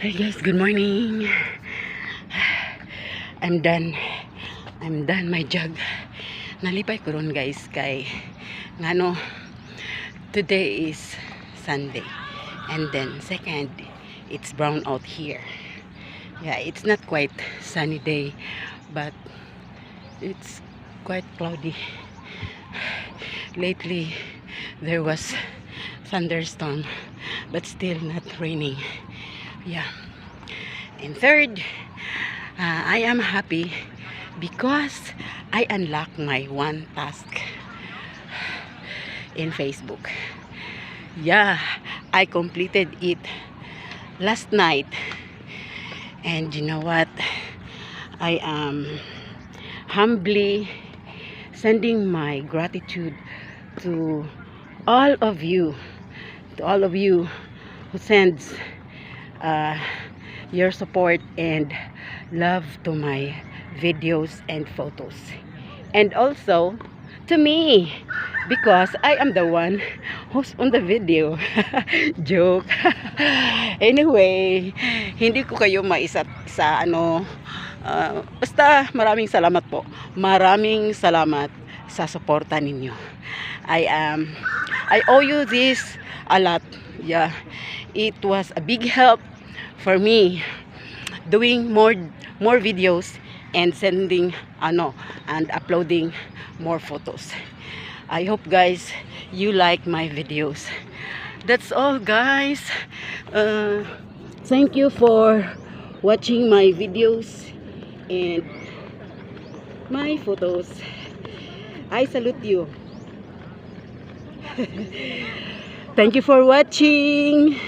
Hi guys, good morning. I'm done. I'm done my jog. Nalipay ko ron guys kay ngano today is Sunday. And then second, it's brown out here. Yeah, it's not quite sunny day, but it's quite cloudy. Lately there was thunderstorm, but still not raining. Yeah. And third, I am happy because I unlocked my one task in Facebook. Yeah, I completed it last night. And you know what? I am humbly sending my gratitude to all of you, who sends your support and love to my videos and photos, and also to me, because I am the one who's on the video. Joke. Anyway, hindi ko kayo maisa sa basta maraming salamat po. Maraming salamat sa suporta ninyo. I owe you this a lot. Yeah, it was a big help for me doing more videos and sending and uploading more photos. I hope guys you like my videos. That's all guys. Thank you for watching my videos and my photos. I salute you. Thank you for watching.